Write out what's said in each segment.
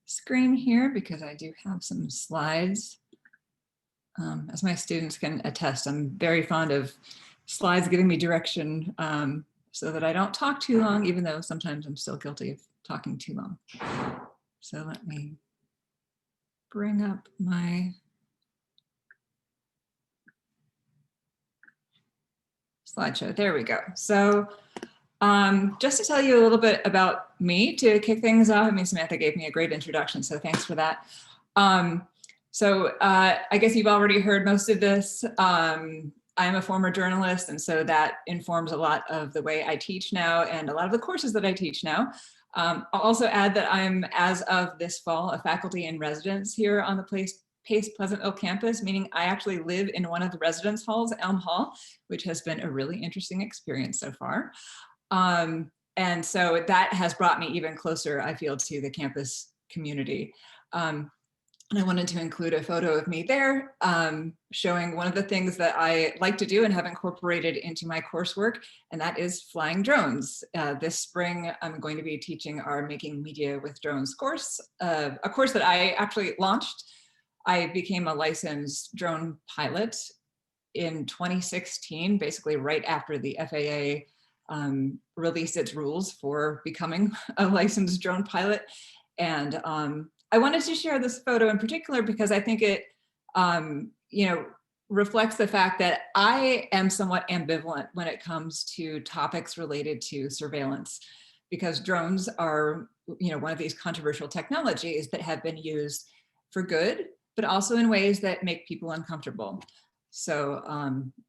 screen here because I do have some slides. As my students can attest, I'm very fond of slides giving me direction so that I don't talk too long, even though sometimes I'm still guilty of talking too long. So let me bring up my slideshow. There we go. So just to tell you a little bit about me to kick things off. I mean, Samantha gave me a great introduction, so thanks for that. I guess you've already heard most of this. I'm a former journalist, and so that informs a lot of the way I teach now and a lot of the courses that I teach now. I'll also add that I'm, as of this fall, a faculty in residence here on the Pace Pleasantville campus, meaning I actually live in one of the residence halls, Elm Hall, which has been a really interesting experience so far. And so that has brought me even closer, I feel, to the campus community. And I wanted to include a photo of me there, showing one of the things that I like to do and have incorporated into my coursework, and that is flying drones. This spring, I'm going to be teaching our Making Media with Drones course, a course that I actually launched. I became a licensed drone pilot in 2016, basically right after the FAA released its rules for becoming a licensed drone pilot. And I wanted to share this photo in particular because I think it, reflects the fact that I am somewhat ambivalent when it comes to topics related to surveillance, because drones are, one of these controversial technologies that have been used for good, but also in ways that make people uncomfortable. So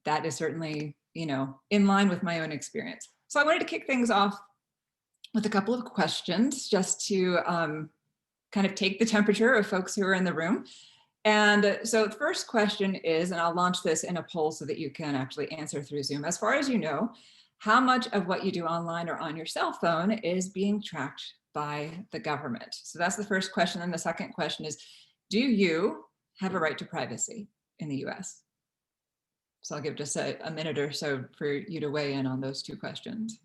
that is certainly, in line with my own experience. So I wanted to kick things off with a couple of questions just to kind of take the temperature of folks who are in the room. And so the first question is, and I'll launch this in a poll so that you can actually answer through Zoom. As far as you know, how much of what you do online or on your cell phone is being tracked by the government? So that's the first question. And the second question is, do you have a right to privacy in the US? So I'll give just a minute or so for you to weigh in on those two questions.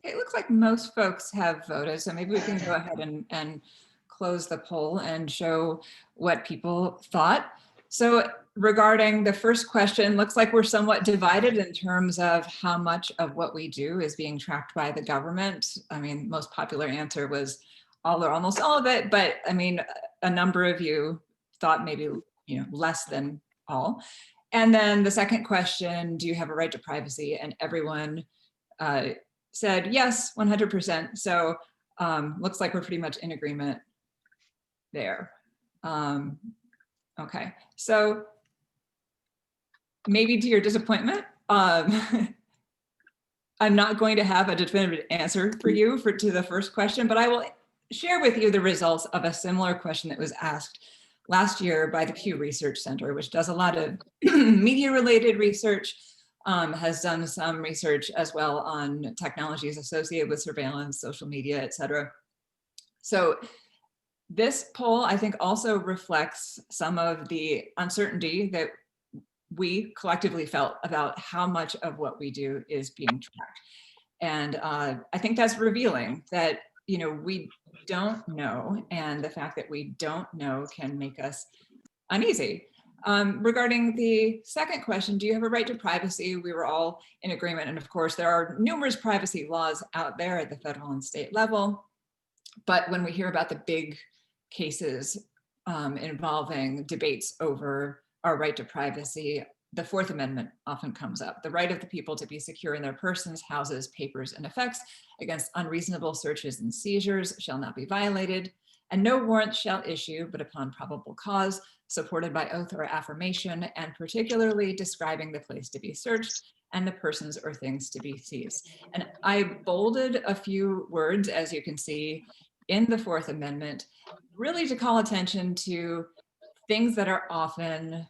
It looks like most folks have voted, so maybe we can go ahead and close the poll and show what people thought. So regarding the first question, looks like we're somewhat divided in terms of how much of what we do is being tracked by the government. I mean, most popular answer was all or almost all of it, but I mean, a number of you thought maybe, less than all. And then the second question, do you have a right to privacy? And everyone said yes, 100%. So looks like we're pretty much in agreement there. Okay, so maybe to your disappointment, I'm not going to have a definitive answer for you to the first question, but I will share with you the results of a similar question that was asked last year by the Pew Research Center, which does a lot of media-related research, has done some research as well on technologies associated with surveillance, social media, et cetera. So this poll, I think, also reflects some of the uncertainty that we collectively felt about how much of what we do is being tracked. And I think that's revealing that, we don't know, and the fact that we don't know can make us uneasy. Regarding the second question, do you have a right to privacy? We were all in agreement. And of course, there are numerous privacy laws out there at the federal and state level. But when we hear about the big cases involving debates over our right to privacy, the Fourth Amendment often comes up. The right of the people to be secure in their persons, houses, papers, and effects against unreasonable searches and seizures shall not be violated, and no warrant shall issue but upon probable cause, supported by oath or affirmation, and particularly describing the place to be searched and the persons or things to be seized. And I bolded a few words, as you can see, in the Fourth Amendment, really to call attention to things that are often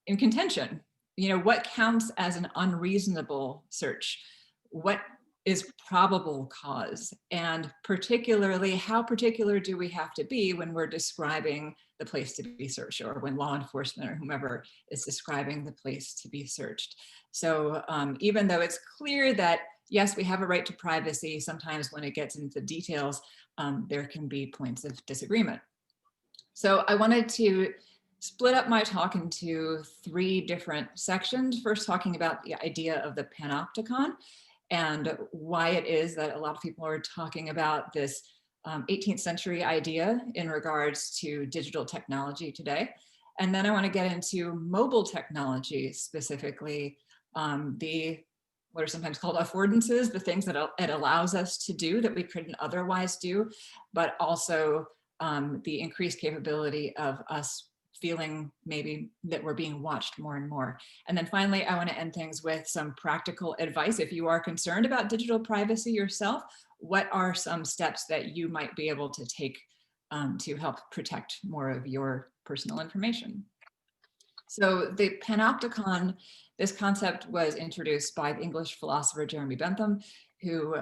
in contention what counts as an unreasonable search? What is probable cause? And particularly, how particular do we have to be when we're describing the place to be searched, or when law enforcement or whomever is describing the place to be searched? So even though it's clear that, yes, we have a right to privacy, sometimes when it gets into details, there can be points of disagreement. So I wanted to split up my talk into 3 different sections. First, talking about the idea of the panopticon and why it is that a lot of people are talking about this 18th century idea in regards to digital technology today. And then I want to get into mobile technology, specifically what are sometimes called affordances, the things that it allows us to do that we couldn't otherwise do, but also the increased capability of us feeling maybe that we're being watched more and more. And then finally, I want to end things with some practical advice. If you are concerned about digital privacy yourself, what are some steps that you might be able to take to help protect more of your personal information? So the panopticon, this concept was introduced by the English philosopher Jeremy Bentham, who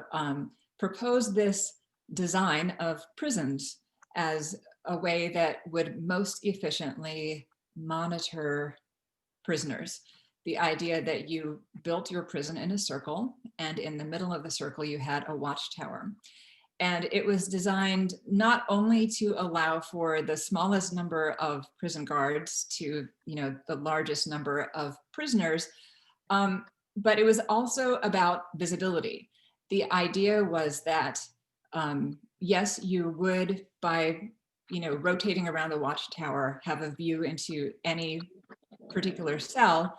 proposed this design of prisons as a way that would most efficiently monitor prisoners. The idea that you built your prison in a circle, and in the middle of the circle you had a watchtower. And it was designed not only to allow for the smallest number of prison guards to, the largest number of prisoners, but it was also about visibility. The idea was that, yes, you would, by rotating around the watchtower, have a view into any particular cell.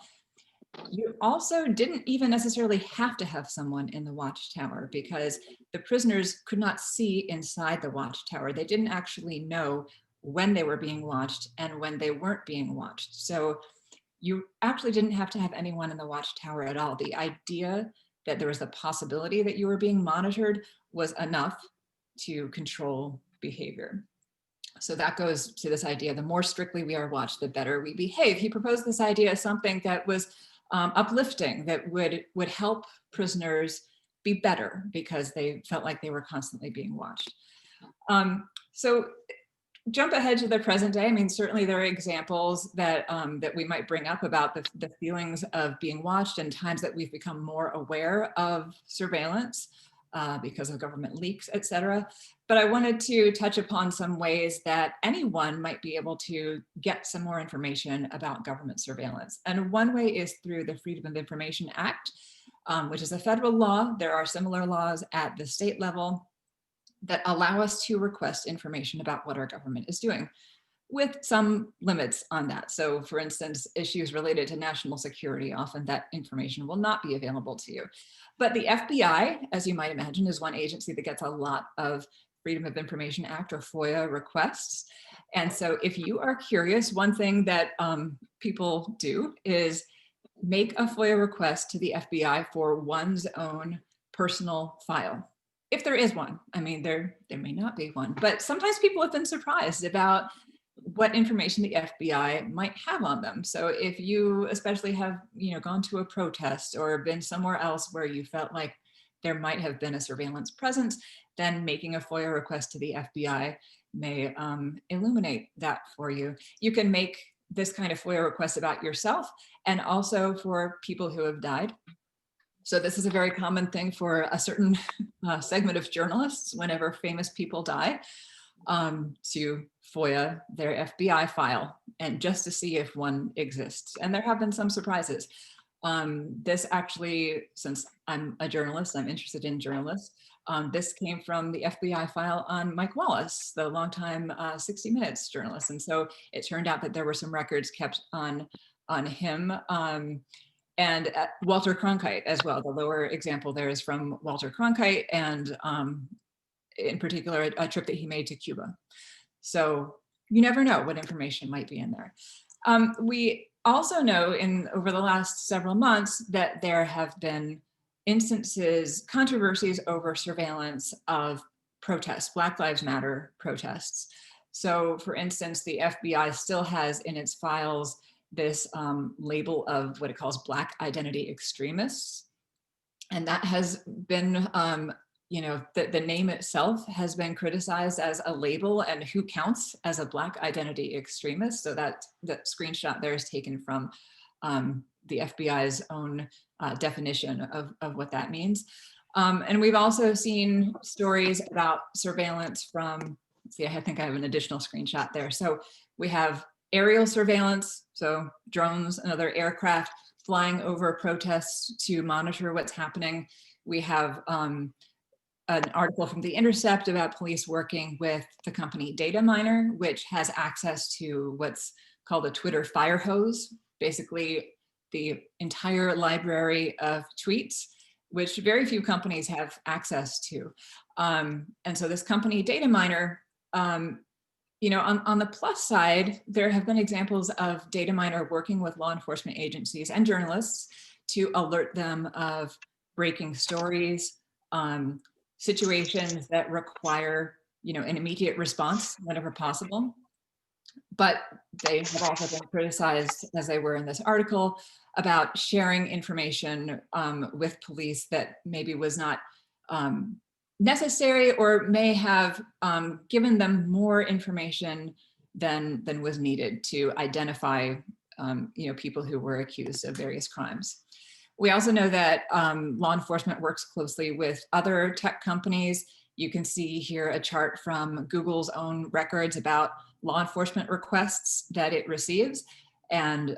You also didn't even necessarily have to have someone in the watchtower, because the prisoners could not see inside the watchtower. They didn't actually know when they were being watched and when they weren't being watched. So you actually didn't have to have anyone in the watchtower at all. The idea that there was the possibility that you were being monitored was enough to control behavior. So that goes to this idea, the more strictly we are watched, the better we behave. He proposed this idea as something that was uplifting, that would help prisoners be better because they felt like they were constantly being watched. So jump ahead to the present day. I mean, certainly there are examples that that we might bring up about the feelings of being watched, and times that we've become more aware of surveillance because of government leaks, et cetera. But I wanted to touch upon some ways that anyone might be able to get some more information about government surveillance. And one way is through the Freedom of Information Act, which is a federal law. There are similar laws at the state level that allow us to request information about what our government is doing, with some limits on that. So for instance, issues related to national security, often that information will not be available to you. But the FBI, as you might imagine, is one agency that gets a lot of Freedom of Information Act or FOIA requests. And so if you are curious, one thing that people do is make a FOIA request to the FBI for one's own personal file. If there is one. I mean, there may not be one, but sometimes people have been surprised about what information the FBI might have on them. So if you especially have, gone to a protest or been somewhere else where you felt like there might have been a surveillance presence, then making a FOIA request to the FBI may illuminate that for you. You can make this kind of FOIA request about yourself and also for people who have died. So this is a very common thing for a certain segment of journalists whenever famous people die, to FOIA their FBI file and just to see if one exists. And there have been some surprises. This actually, since I'm a journalist, I'm interested in journalists, this came from the FBI file on Mike Wallace, the longtime 60 Minutes journalist. And so it turned out that there were some records kept on him. And Walter Cronkite as well. The lower example there is from Walter Cronkite, and in particular, a trip that he made to Cuba. So you never know what information might be in there. We also know over the last several months that there have been instances, controversies over surveillance of protests, Black Lives Matter protests. So for instance, the FBI still has in its files this label of what it calls Black identity extremists. And that has been, you know, the name itself has been criticized as a label, and who counts as a Black identity extremist. So that screenshot there is taken from the FBI's own definition of what that means. And we've also seen stories about surveillance from, let's see, I think I have an additional screenshot there. So we have aerial surveillance, so drones and other aircraft flying over protests to monitor what's happening. We have an article from The Intercept about police working with the company Data which has access to what's called a Twitter fire hose, basically the entire library of tweets, which very few companies have access to. And so this company Data you know, on the plus side, there have been examples of Data working with law enforcement agencies and journalists to alert them of breaking stories, situations that require, you know, an immediate response whenever possible. But they have also been criticized, as they were in this article, about sharing information with police that maybe was not necessary, or may have given them more information than was needed to identify you know, people who were accused of various crimes. We also know that law enforcement works closely with other tech companies. You can see here a chart from Google's own records about law enforcement requests that it receives. And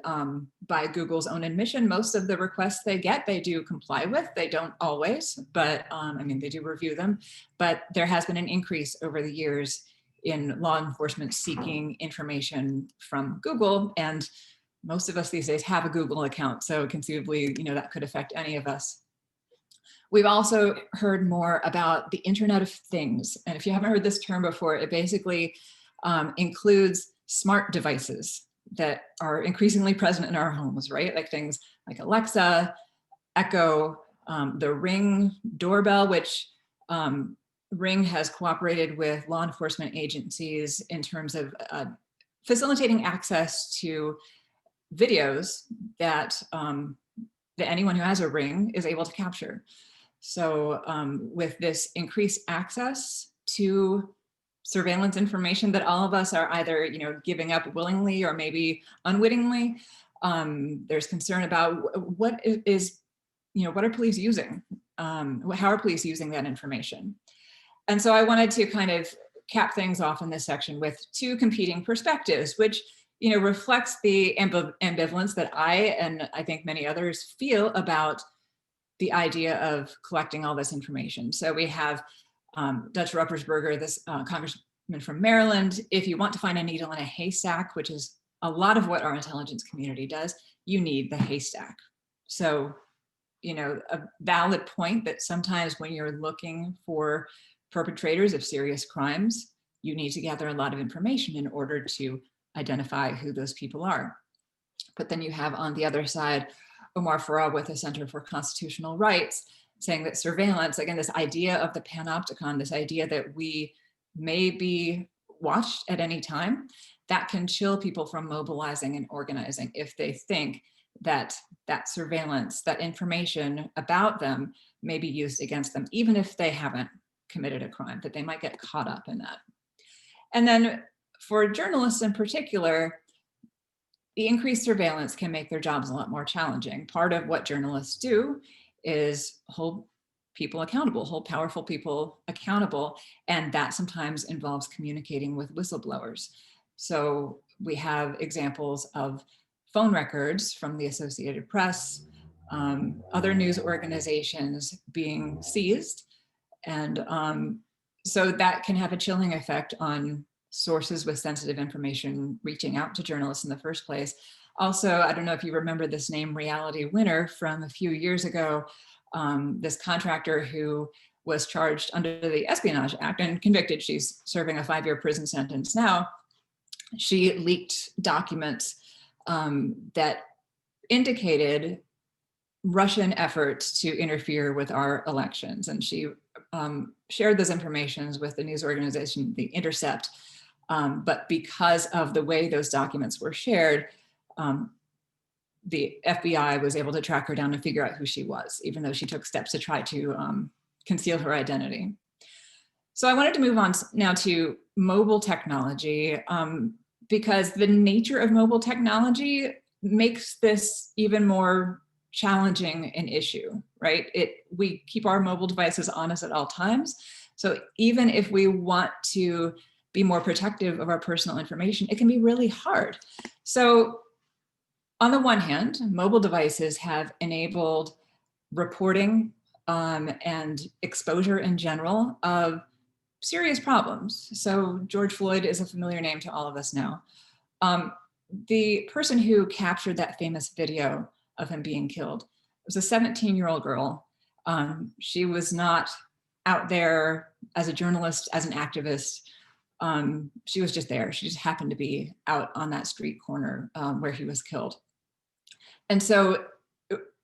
by Google's own admission, most of the requests they get, they do comply with. They don't always, but I mean, they do review them. But there has been an increase over the years in law enforcement seeking information from Google. And most of us these days have a Google account. So conceivably, you know, that could affect any of us. We've also heard more about the Internet of Things. And if you haven't heard this term before, it basically includes smart devices that are increasingly present in our homes, right? Like things like Alexa, Echo, the Ring doorbell, which Ring has cooperated with law enforcement agencies in terms of facilitating access to videos that, that anyone who has a Ring is able to capture. So with this increased access to surveillance information that all of us are either, you know, giving up willingly or maybe unwittingly, there's concern about what is, you know, what are police using? How are police using that information? And so I wanted to kind of cap things off in this section with two competing perspectives, which, you know, reflects the ambivalence that I, and I think many others, feel about the idea of collecting all this information. So we have Dutch Ruppersberger, this congressman from Maryland. If you want to find a needle in a haystack, which is a lot of what our intelligence community does, you need the haystack. So, you know, a valid point that sometimes when you're looking for perpetrators of serious crimes, you need to gather a lot of information in order to identify who those people are. But then you have on the other side, Omar Farah with the Center for Constitutional Rights, saying that surveillance, again, this idea of the panopticon, this idea that we may be watched at any time, that can chill people from mobilizing and organizing if they think that that surveillance, that information about them may be used against them, even if they haven't committed a crime, that they might get caught up in that. And then for journalists in particular, the increased surveillance can make their jobs a lot more challenging. Part of what journalists do is hold people accountable, hold powerful people accountable, and that sometimes involves communicating with whistleblowers. So we have examples of phone records from the Associated Press, other news organizations being seized. And so that can have a chilling effect on sources with sensitive information reaching out to journalists in the first place. Also, I don't know if you remember this name, Reality Winner, from a few years ago, this contractor who was charged under the Espionage Act and convicted. She's serving a 5-year prison sentence now. She leaked documents that indicated Russian efforts to interfere with our elections. And she shared those informations with the news organization, The Intercept. But because of the way those documents were shared, the FBI was able to track her down and figure out who she was, even though she took steps to try to conceal her identity. So I wanted to move on now to mobile technology, because the nature of mobile technology makes this even more challenging an issue, right? We keep our mobile devices on us at all times. So even if we want to be more protective of our personal information, it can be really hard. So on the one hand, mobile devices have enabled reporting and exposure in general of serious problems. So George Floyd is a familiar name to all of us now. The person who captured that famous video of him being killed was a 17-year-old girl. She was not out there as a journalist, as an activist. She was just there. She just happened to be out on that street corner where he was killed. And so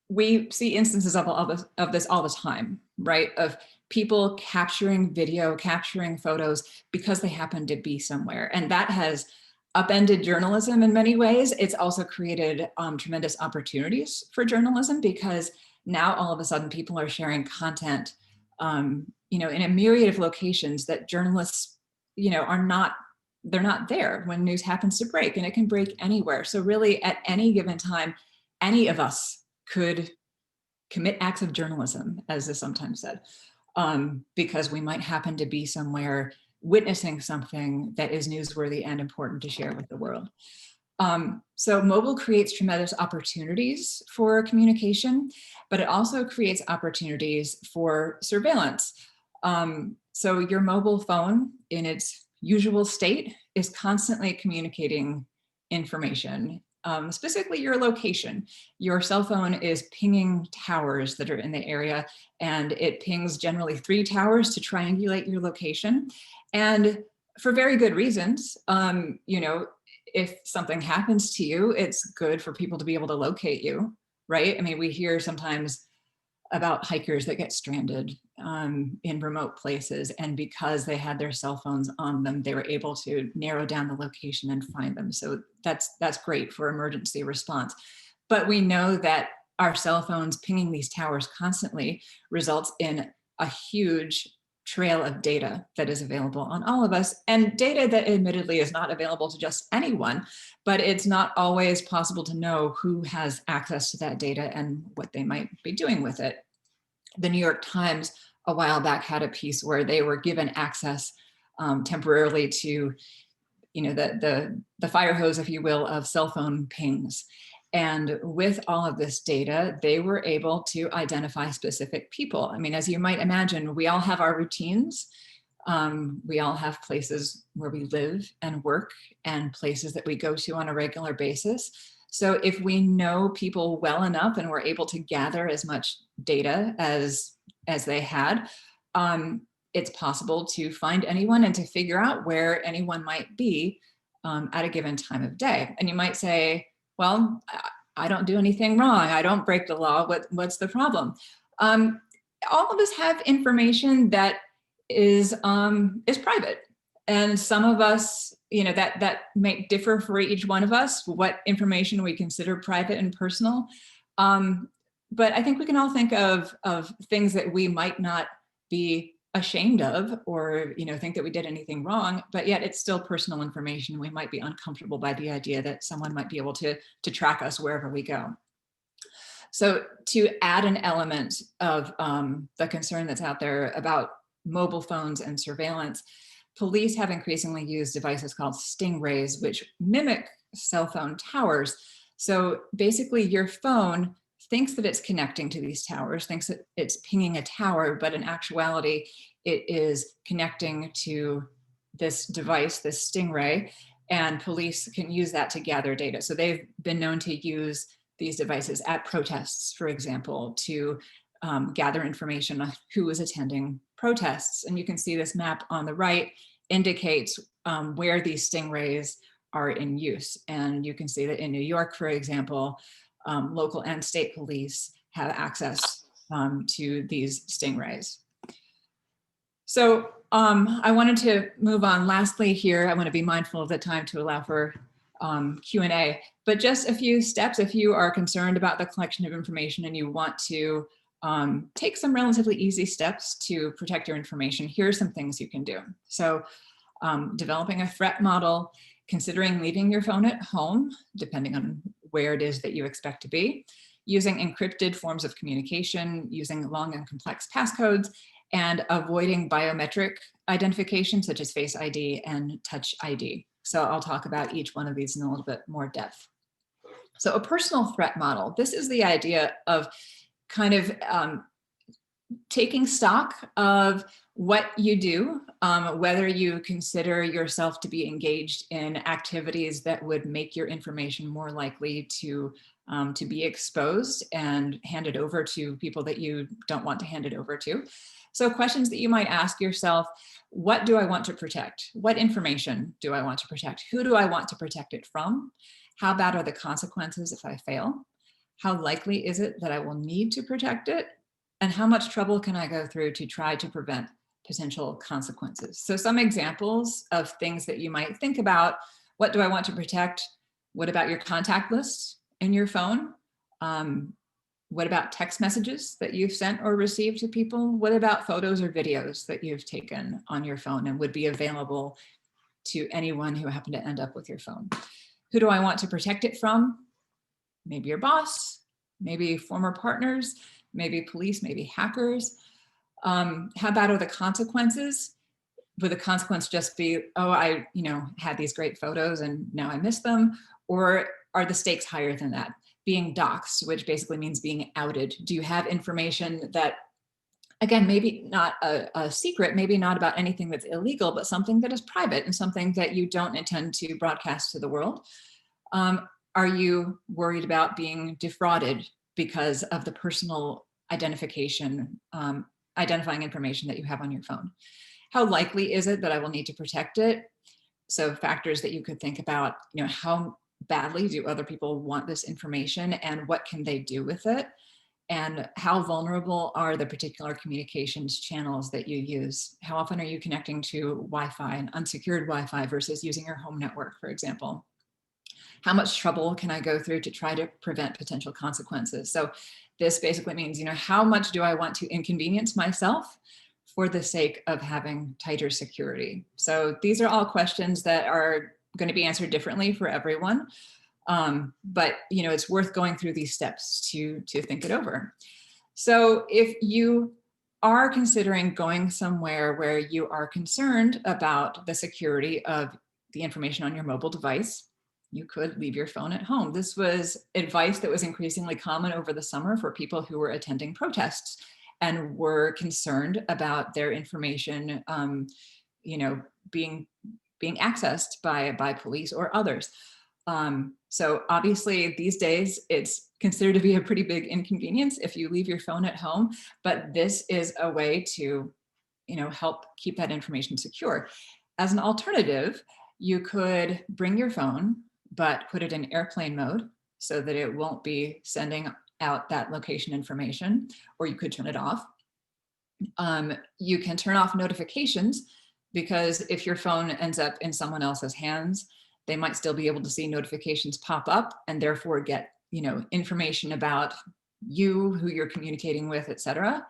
we see instances of this all the time, right? Of people capturing video, capturing photos because they happen to be somewhere. And that has upended journalism in many ways. It's also created tremendous opportunities for journalism, because now all of a sudden people are sharing content, you know, in a myriad of locations that journalists, you know, they're not there when news happens to break, and it can break anywhere. So really at any given time, any of us could commit acts of journalism, as is sometimes said, because we might happen to be somewhere witnessing something that is newsworthy and important to share with the world. So mobile creates tremendous opportunities for communication, but it also creates opportunities for surveillance. So your mobile phone in its usual state is constantly communicating information, specifically your location. Your cell phone is pinging towers that are in the area, and it pings generally 3 towers to triangulate your location. And for very good reasons. You know, if something happens to you, it's good for people to be able to locate you, right? I mean, we hear sometimes about hikers that get stranded in remote places, and because they had their cell phones on them, they were able to narrow down the location and find them. So that's great for emergency response. But we know that our cell phones pinging these towers constantly results in a huge trail of data that is available on all of us, and data that admittedly is not available to just anyone, but it's not always possible to know who has access to that data and what they might be doing with it. The New York Times a while back had a piece where they were given access temporarily to, you know, the fire hose, if you will, of cell phone pings. And with all of this data, they were able to identify specific people. I mean, as you might imagine, we all have our routines. We all have places where we live and work, and places that we go to on a regular basis. So if we know people well enough and we're able to gather as much data as they had, it's possible to find anyone and to figure out where anyone might be at a given time of day. And you might say, well, I don't do anything wrong. I don't break the law. What's the problem? All of us have information that is private. And some of us, you know, that may differ for each one of us, what information we consider private and personal. But I think we can all think of things that we might not be ashamed of, or, you know, think that we did anything wrong, but yet it's still personal information. We might be uncomfortable by the idea that someone might be able to track us wherever we go. So to add an element of the concern that's out there about mobile phones and surveillance, police have increasingly used devices called stingrays, which mimic cell phone towers. So basically your phone thinks that it's connecting to these towers, thinks that it's pinging a tower, but in actuality, it is connecting to this device, this stingray, and police can use that to gather data. So they've been known to use these devices at protests, for example, to gather information on who was attending protests. And you can see this map on the right indicates where these stingrays are in use. And you can see that in New York, for example, local and state police have access to these stingrays. So I wanted to move on. Lastly here, I want to be mindful of the time to allow for Q&A, but just a few steps if you are concerned about the collection of information and you want to take some relatively easy steps to protect your information. Here are some things you can do. So developing a threat model, considering leaving your phone at home, depending on where it is that you expect to be, using encrypted forms of communication, using long and complex passcodes, and avoiding biometric identification such as Face ID and Touch ID. So I'll talk about each one of these in a little bit more depth. So a personal threat model, this is the idea of kind of taking stock of what you do, whether you consider yourself to be engaged in activities that would make your information more likely to be exposed and handed over to people that you don't want to hand it over to. So questions that you might ask yourself: what do I want to protect? What information do I want to protect? Who do I want to protect it from? How bad are the consequences if I fail? How likely is it that I will need to protect it? And how much trouble can I go through to try to prevent potential consequences? So some examples of things that you might think about: what do I want to protect? What about your contact list in your phone? What about text messages that you've sent or received to people? What about photos or videos that you've taken on your phone and would be available to anyone who happened to end up with your phone? Who do I want to protect it from? Maybe your boss, maybe former partners, maybe police, maybe hackers. How bad are the consequences? Would the consequence just be, oh, I had these great photos and now I miss them? Or are the stakes higher than that? Being doxxed, which basically means being outed. Do you have information that, again, maybe not a secret, maybe not about anything that's illegal, but something that is private and something that you don't intend to broadcast to the world? Are you worried about being defrauded because of the personal identification, identifying information that you have on your phone? How likely is it that I will need to protect it? So factors that you could think about, how badly do other people want this information and what can they do with it? And how vulnerable are the particular communications channels that you use? How often are you connecting to Wi-Fi and unsecured Wi-Fi versus using your home network, for example? How much trouble can I go through to try to prevent potential consequences? So this basically means, how much do I want to inconvenience myself for the sake of having tighter security? So these are all questions that are going to be answered differently for everyone. But it's worth going through these steps to think it over. So if you are considering going somewhere where you are concerned about the security of the information on your mobile device, you could leave your phone at home. This was advice that was increasingly common over the summer for people who were attending protests and were concerned about their information, being accessed by police or others. So obviously these days it's considered to be a pretty big inconvenience if you leave your phone at home, but this is a way to, help keep that information secure. As an alternative, you could bring your phone, but put it in airplane mode so that it won't be sending out that location information, or you could turn it off. You can turn off notifications, because if your phone ends up in someone else's hands, they might still be able to see notifications pop up and therefore get, information about you, who you're communicating with, etc.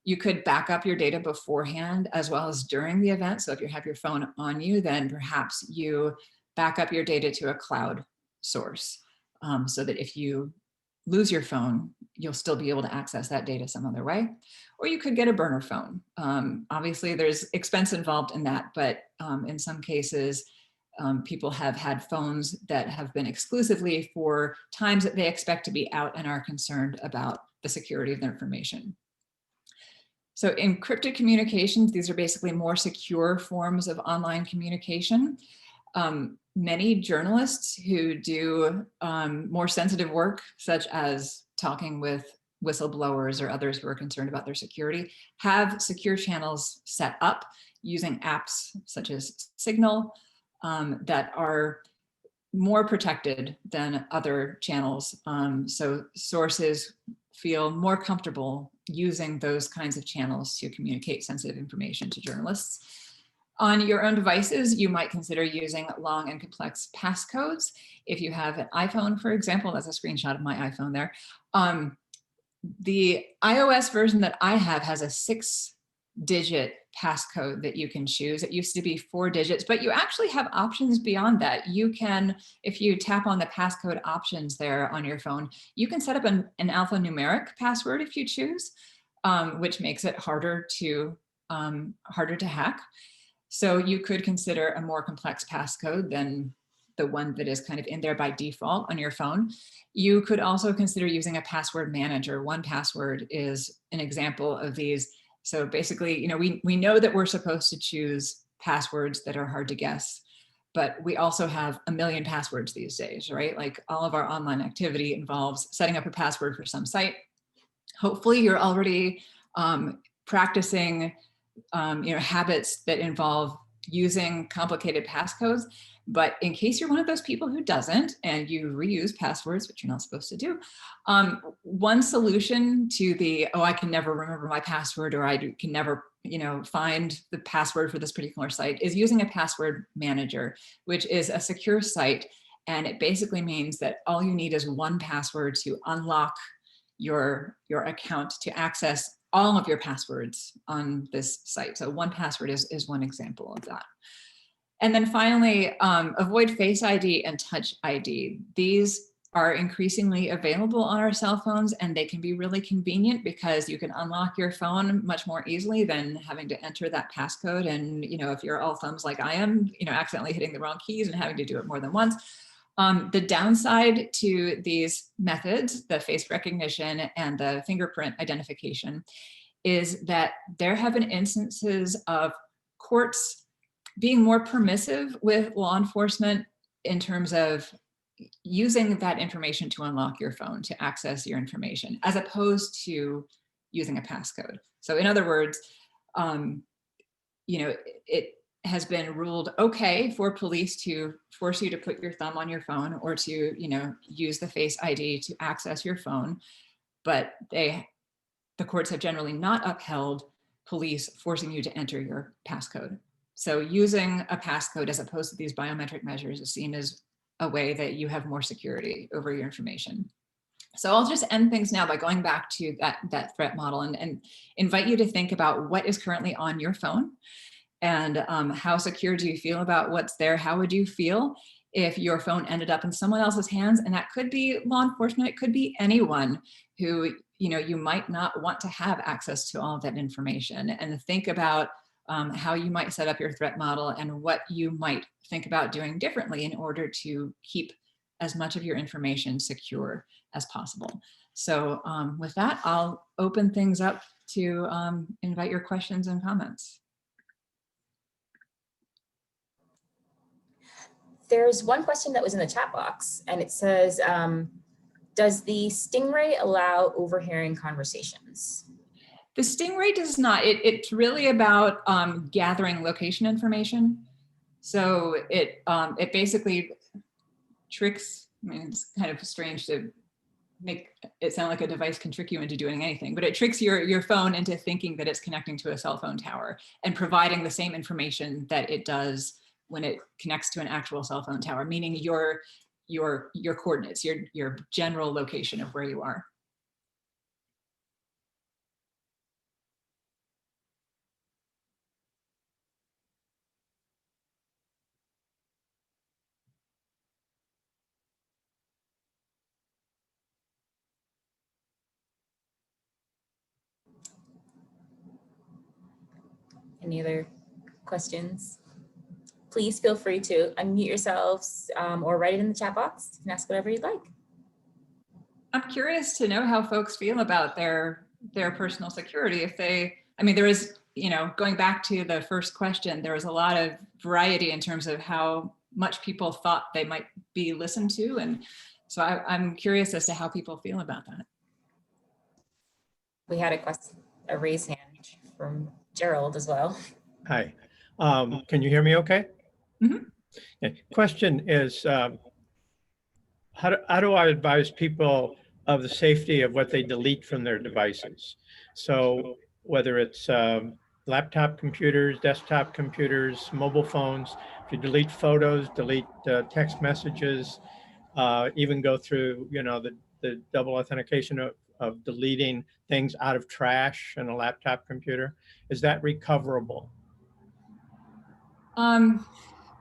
You could back up your data beforehand as well as during the event. So if you have your phone on you, then perhaps you back up your data to a cloud source, so that if you lose your phone, you'll still be able to access that data some other way. Or you could get a burner phone. Obviously there's expense involved in that, but in some cases, people have had phones that have been exclusively for times that they expect to be out and are concerned about the security of their information. So encrypted communications, these are basically more secure forms of online communication. Many journalists who do more sensitive work, such as talking with whistleblowers or others who are concerned about their security, have secure channels set up using apps such as Signal that are more protected than other channels. So sources feel more comfortable using those kinds of channels to communicate sensitive information to journalists. On your own devices, you might consider using long and complex passcodes. If you have an iPhone, for example, that's a screenshot of my iPhone there. The iOS version that I have has a 6-digit passcode that you can choose. It used to be 4 digits, but you actually have options beyond that. You can, if you tap on the passcode options there on your phone, you can set up an alphanumeric password if you choose, which makes it harder to hack. So you could consider a more complex passcode than the one that is kind of in there by default on your phone. You could also consider using a password manager. 1Password is an example of these. So basically, you know, we know that we're supposed to choose passwords that are hard to guess, but we also have a million passwords these days, right? Like all of our online activity involves setting up a password for some site. Hopefully you're already practicing habits that involve using complicated passcodes. But in case you're one of those people who doesn't, and you reuse passwords, which you're not supposed to do, one solution to the, oh, I can never remember my password, or I can never, find the password for this particular site, is using a password manager, which is a secure site. And it basically means that all you need is 1Password to unlock your account to access all of your passwords on this site. So 1Password is one example of that. And then finally, avoid Face ID and Touch ID. These are increasingly available on our cell phones, and they can be really convenient because you can unlock your phone much more easily than having to enter that passcode. And if you're all thumbs like I am, accidentally hitting the wrong keys and having to do it more than once. The downside to these methods, the face recognition and the fingerprint identification, is that there have been instances of courts being more permissive with law enforcement in terms of using that information to unlock your phone, to access your information, as opposed to using a passcode. So in other words, it has been ruled okay for police to force you to put your thumb on your phone or to, use the Face ID to access your phone, but the courts have generally not upheld police forcing you to enter your passcode. So using a passcode as opposed to these biometric measures is seen as a way that you have more security over your information. So I'll just end things now by going back to that threat model and invite you to think about what is currently on your phone and how secure do you feel about what's there? How would you feel if your phone ended up in someone else's hands? And that could be law enforcement, it could be anyone who you might not want to have access to all of that information. And think about how you might set up your threat model and what you might think about doing differently in order to keep as much of your information secure as possible. So with that, I'll open things up to invite your questions and comments. There's one question that was in the chat box, and it says, does the Stingray allow overhearing conversations? The Stingray does not. It's really about gathering location information. So it basically tricks, it's kind of strange to make it sound like a device can trick you into doing anything, but it tricks your phone into thinking that it's connecting to a cell phone tower and providing the same information that it does when it connects to an actual cell phone tower, meaning your coordinates, your general location of where you are. Any other questions? Please feel free to unmute yourselves or write it in the chat box and ask whatever you'd like. I'm curious to know how folks feel about their personal security. If there is, going back to the first question, there was a lot of variety in terms of how much people thought they might be listened to. And so I'm curious as to how people feel about that. We had a raised hand from Gerald as well. Hi, can you hear me okay? Mm-hmm. Okay. Question is, how do I advise people of the safety of what they delete from their devices? So whether it's laptop computers, desktop computers, mobile phones. If you delete photos, delete text messages, even go through, the double authentication of deleting things out of trash in a laptop computer, is that recoverable?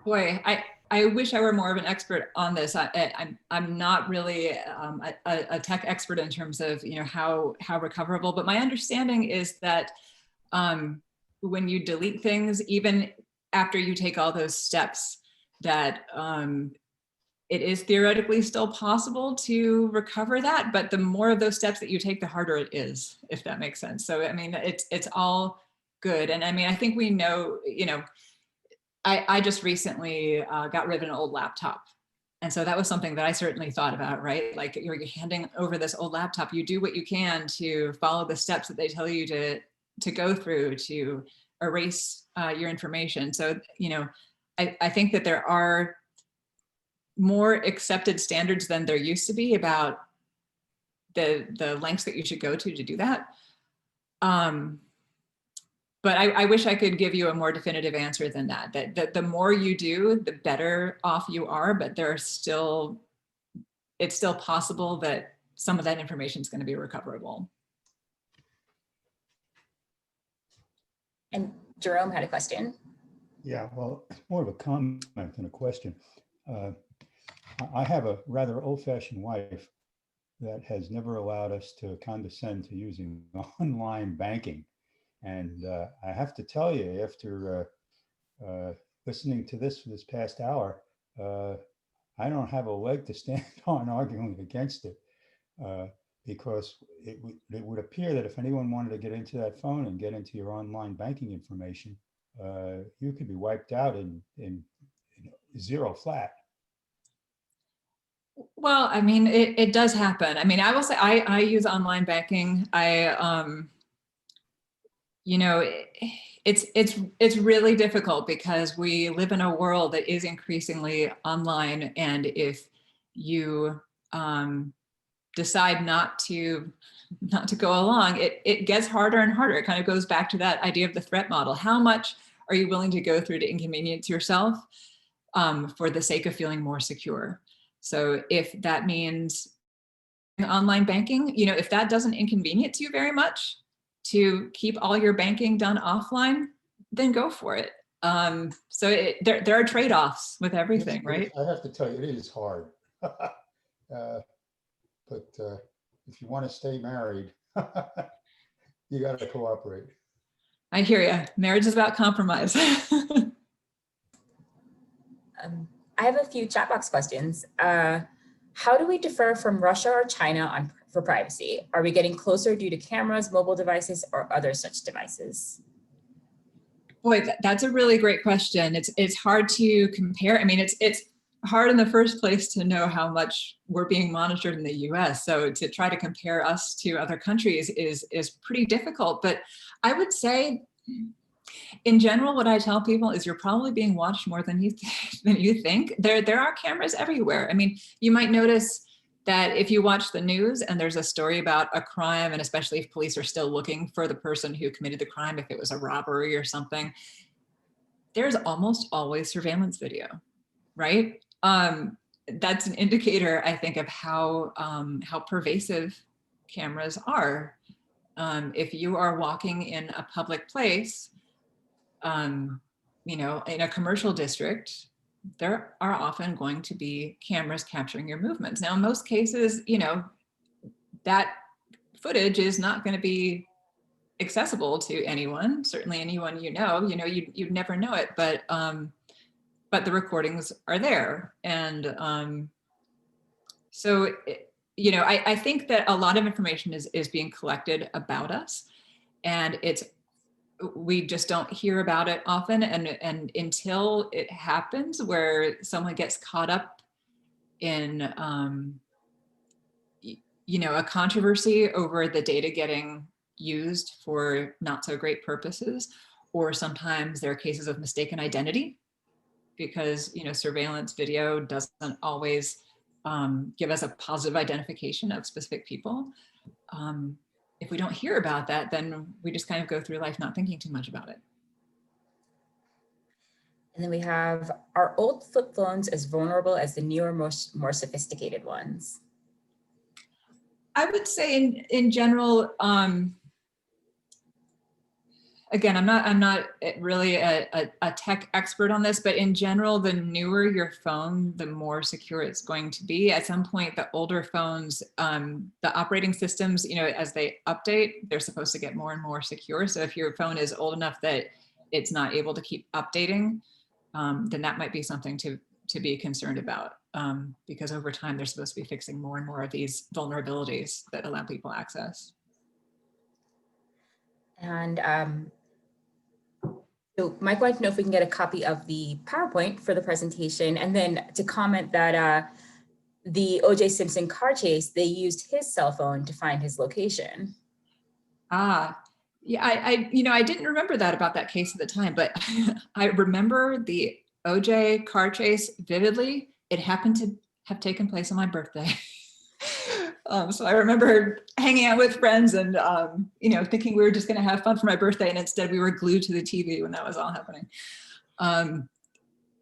Boy, I wish I were more of an expert on this. I'm not really a tech expert in terms of how recoverable, but my understanding is that when you delete things, even after you take all those steps, that it is theoretically still possible to recover that, but the more of those steps that you take, the harder it is, if that makes sense. So I mean, it's all good, and I mean, I think we know, I just recently got rid of an old laptop. And so that was something that I certainly thought about, right? Like you're handing over this old laptop, you do what you can to follow the steps that they tell you to go through to erase your information. So, I think that there are more accepted standards than there used to be about the lengths that you should go to do that. But I wish I could give you a more definitive answer than that. That the more you do, the better off you are, but it's still possible that some of that information is going to be recoverable. And Jerome had a question. Yeah, well, it's more of a comment than a question. I have a rather old-fashioned wife that has never allowed us to condescend to using online banking. And I have to tell you, after listening to this for this past hour, I don't have a leg to stand on arguing against it, because it would appear that if anyone wanted to get into that phone and get into your online banking information, you could be wiped out in zero flat. Well, I mean, it does happen. I mean, I will say I use online banking. It's really difficult because we live in a world that is increasingly online, and if you decide not to go along, it gets harder and harder. It kind of goes back to that idea of the threat model. How much are you willing to go through to inconvenience yourself for the sake of feeling more secure? So if that means online banking, if that doesn't inconvenience you very much to keep all your banking done offline, then go for it. So there are trade-offs with everything, right? I have to tell you, it is hard. But if you want to stay married, you got to cooperate. I hear you. Marriage is about compromise. I have a few chat box questions. How do we differ from Russia or China for privacy? Are we getting closer due to cameras, mobile devices, or other such devices? Boy, that's a really great question. It's hard to compare. I mean, it's hard in the first place to know how much we're being monitored in the US. So to try to compare us to other countries is pretty difficult. But I would say, in general, what I tell people is you're probably being watched more than you think. There are cameras everywhere. I mean, you might notice that if you watch the news and there's a story about a crime, and especially if police are still looking for the person who committed the crime, if it was a robbery or something, there's almost always surveillance video, right? That's an indicator, I think, of how pervasive cameras are. If you are walking in a public place, in a commercial district, there are often going to be cameras capturing your movements. Now, in most cases, that footage is not going to be accessible to anyone, certainly anyone you'd never know it, but the recordings are there. And so, I think that a lot of information is being collected about us, and we just don't hear about it often. And until it happens where someone gets caught up in, a controversy over the data getting used for not so great purposes, or sometimes there are cases of mistaken identity because, surveillance video doesn't always give us a positive identification of specific people. if we don't hear about that, then we just kind of go through life not thinking too much about it. And then we have, are old flip phones as vulnerable as the newer, more sophisticated ones? I would say in general, again, I'm not really a tech expert on this, but in general, the newer your phone, the more secure it's going to be. At some point, the older phones, the operating systems, you know, as they update, they're supposed to get more and more secure. So if your phone is old enough that it's not able to keep updating, then that might be something to be concerned about, because over time, they're supposed to be fixing more and more of these vulnerabilities that allow people access. And so Mike wanted to know if we can get a copy of the PowerPoint for the presentation, and then to comment that the O.J. Simpson car chase, they used his cell phone to find his location. Ah, yeah, I didn't remember that about that case at the time, but I remember the OJ car chase vividly. It happened to have taken place on my birthday. So I remember hanging out with friends and, thinking we were just going to have fun for my birthday. And instead we were glued to the TV when that was all happening.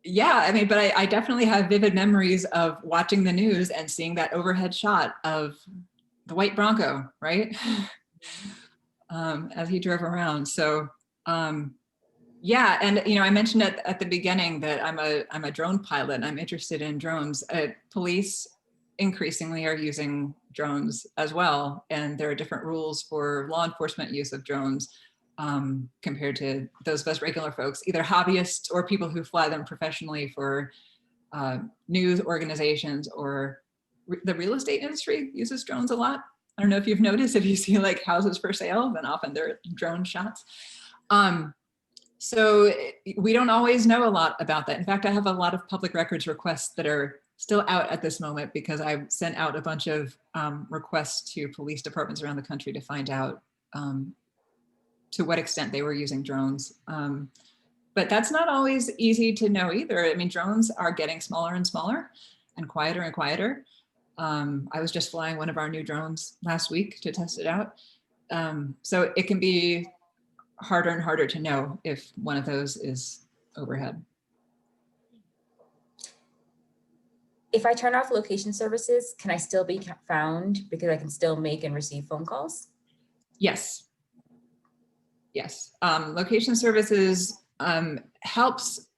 Yeah, I mean, but I definitely have vivid memories of watching the news and seeing that overhead shot of the white Bronco, right? As he drove around. So, yeah, and I mentioned at the beginning that I'm a drone pilot and I'm interested in drones. Police increasingly are using drones as well, and there are different rules for law enforcement use of drones compared to those of us regular folks, either hobbyists or people who fly them professionally for news organizations, or the real estate industry uses drones a lot. I don't know if you've noticed, if you see like houses for sale, then often they're drone shots. So we don't always know a lot about that. In fact, I have a lot of public records requests that are still out at this moment because I sent out a bunch of requests to police departments around the country to find out to what extent they were using drones. But that's not always easy to know either. I mean, drones are getting smaller and smaller and quieter and quieter. I was just flying one of our new drones last week to test it out. So it can be harder and harder to know if one of those is overhead. If I turn off location services, can I still be found because I can still make and receive phone calls? Yes. Yes. Location services helps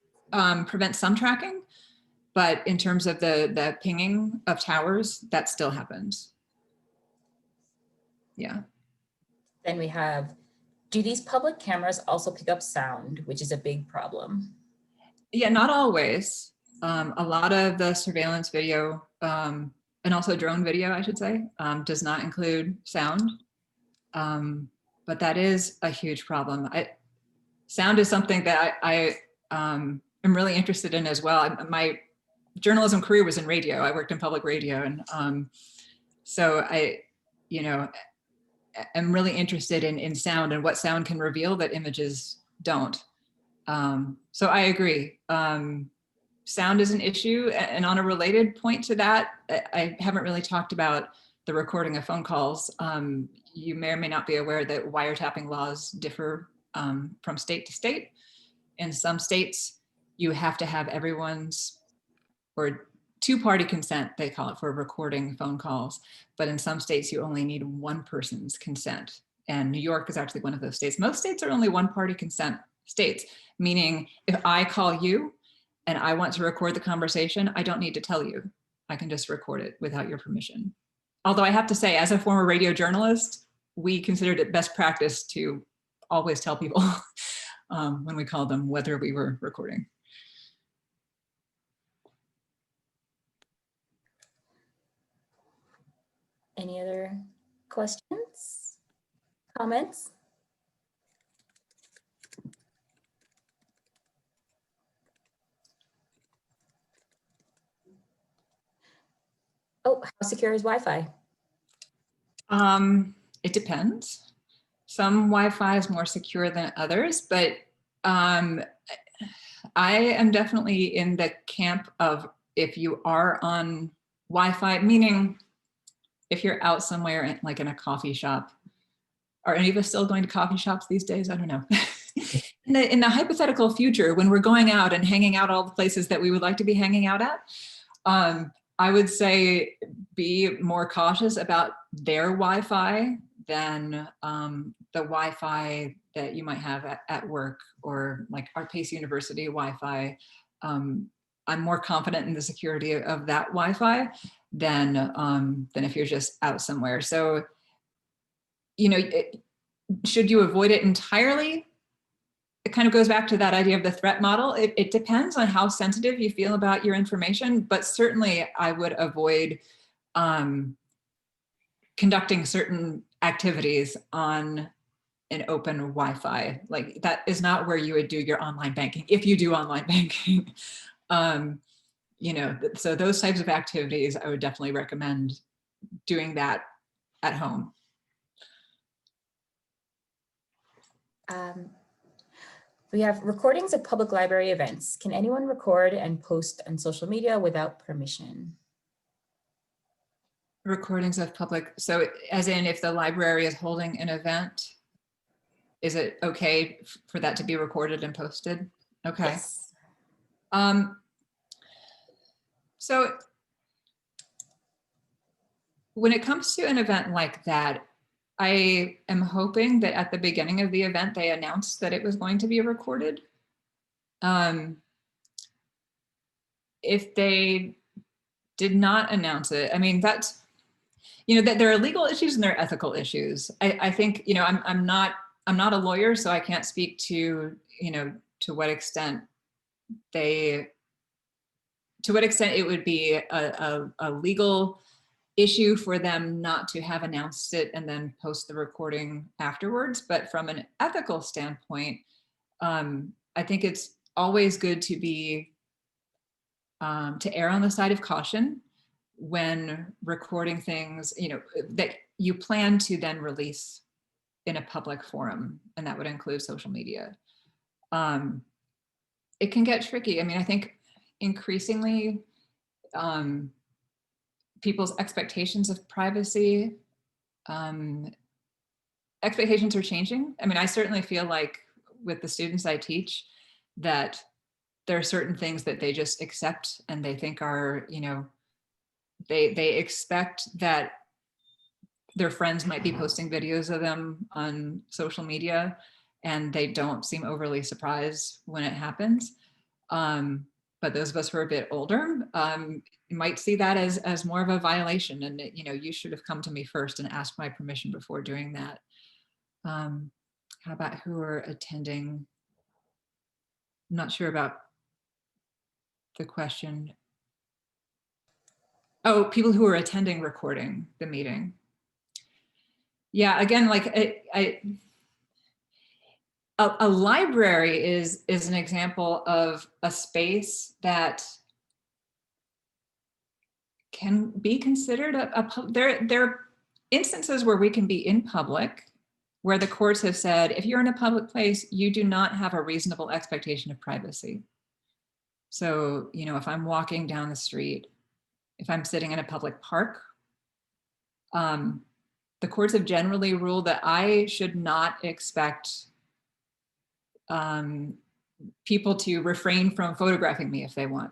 prevent some tracking, but in terms of the pinging of towers, that still happens. Yeah. Then we have, do these public cameras also pick up sound, which is a big problem? Yeah, not always. A lot of the surveillance video and also drone video, I should say, does not include sound. But that is a huge problem. Sound is something that I am really interested in as well. My journalism career was in radio. I worked in public radio. And so I'm really interested in sound and what sound can reveal that images don't. So I agree. Sound is an issue. And on a related point to that, I haven't really talked about the recording of phone calls. You may or may not be aware that wiretapping laws differ from state to state. In some states, you have to have everyone's, or two-party consent, they call it, for recording phone calls. But in some states, you only need one person's consent. And New York is actually one of those states. Most states are only one-party consent states, meaning if I call you and I want to record the conversation, I don't need to tell you. I can just record it without your permission. Although I have to say, as a former radio journalist, we considered it best practice to always tell people when we called them whether we were recording. Any other questions, comments? Oh, how secure is Wi-Fi? It depends. Some Wi-Fi is more secure than others, but I am definitely in the camp of if you are on Wi-Fi, meaning if you're out somewhere like in a coffee shop Are any of us still going to coffee shops these days? I don't know. In the hypothetical future, when we're going out and hanging out all the places that we would like to be hanging out at, I would say be more cautious about their Wi-Fi than the Wi-Fi that you might have at work, or like our Pace University Wi-Fi. I'm more confident in the security of that Wi-Fi than if you're just out somewhere. So, you know, should you avoid it entirely? It kind of goes back to that idea of the threat model. It depends on how sensitive you feel about your information, but certainly I would avoid conducting certain activities on an open Wi-Fi. Like that is not where you would do your online banking, if you do online banking. You know, so those types of activities, I would definitely recommend doing that at home. We have recordings of public library events. Can anyone record and post on social media without permission? Recordings of public, so as in if the library is holding an event, is it okay for that to be recorded and posted? Okay. Yes. So when it comes to an event like that, I am hoping that at the beginning of the event, they announced that it was going to be recorded. If they did not announce it, I mean, that's, you know, that there are legal issues and there are ethical issues. I think, you know, I'm not a lawyer, so I can't speak to, you know, to what extent it would be a legal issue for them not to have announced it and then post the recording afterwards. But from an ethical standpoint, I think it's always good to be to err on the side of caution when recording things, you know, that you plan to then release in a public forum, and that would include social media. It can get tricky. I mean, I think increasingly people's expectations of privacy, expectations are changing. I mean, I certainly feel like with the students I teach that there are certain things that they just accept and they think are, you know, they expect that their friends might be posting videos of them on social media and they don't seem overly surprised when it happens. But those of us who are a bit older might see that as more of a violation, and you know, you should have come to me first and asked my permission before doing that. How about who are attending? I'm not sure about the question. Oh, people who are attending recording the meeting. Yeah, again, like a library is an example of a space that can be considered there are instances where we can be in public, where the courts have said, if you're in a public place, you do not have a reasonable expectation of privacy. So, you know, if I'm walking down the street, if I'm sitting in a public park, the courts have generally ruled that I should not expect people to refrain from photographing me if they want,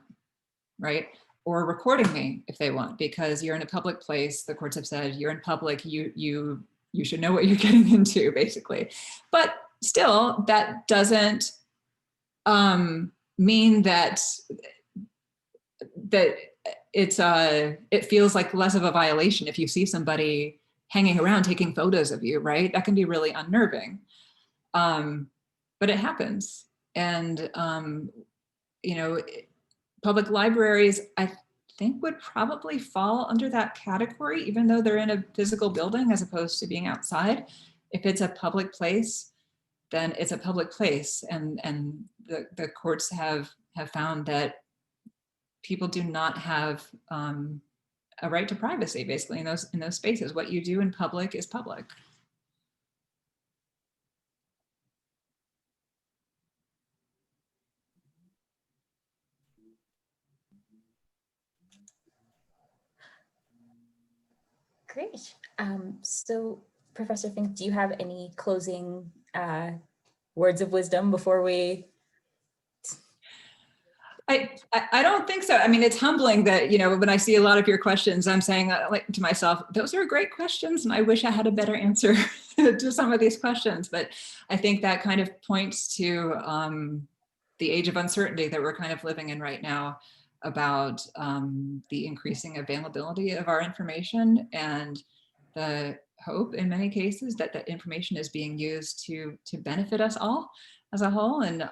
right? Or recording me if they want, because you're in a public place. The courts have said you're in public, you should know what you're getting into, basically. But still, that doesn't mean that it feels like less of a violation if you see somebody hanging around taking photos of you, right? That can be really unnerving. But it happens. And, you know, public libraries, I think, would probably fall under that category, even though they're in a physical building as opposed to being outside. If it's a public place, then it's a public place. And the courts have found that people do not have a right to privacy, basically, in those spaces. What you do in public is public. Great. So Professor Fink, do you have any closing words of wisdom before we? I don't think so. I mean, it's humbling that, when I see a lot of your questions, I'm saying like to myself, those are great questions. And I wish I had a better answer to some of these questions. But I think that kind of points to the age of uncertainty that we're kind of living in right now about the increasing availability of our information and the hope in many cases that that information is being used to benefit us all as a whole and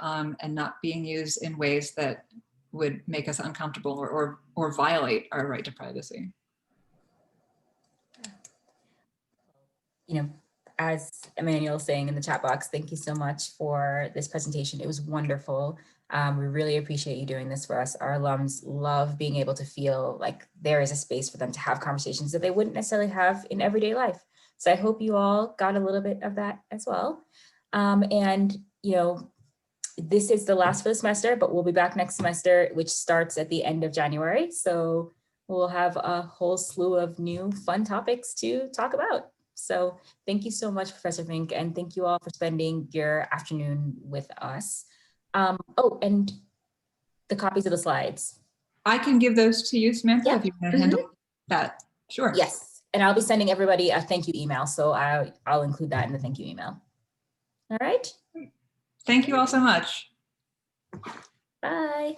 not being used in ways that would make us uncomfortable or violate our right to privacy. As Emmanuel saying in the chat box, thank you so much for this presentation. It was wonderful. We really appreciate you doing this for us. Our alums love being able to feel like there is a space for them to have conversations that they wouldn't necessarily have in everyday life. So I hope you all got a little bit of that as well. This is the last for the semester, but we'll be back next semester, which starts at the end of January. So we'll have a whole slew of new fun topics to talk about. So thank you so much, Professor Fink, and thank you all for spending your afternoon with us. And the copies of the slides. I can give those to you, Samantha, if you want to handle that. Sure. Yes, and I'll be sending everybody a thank you email, so I'll include that in the thank you email. All right. Thank you all so much. Bye.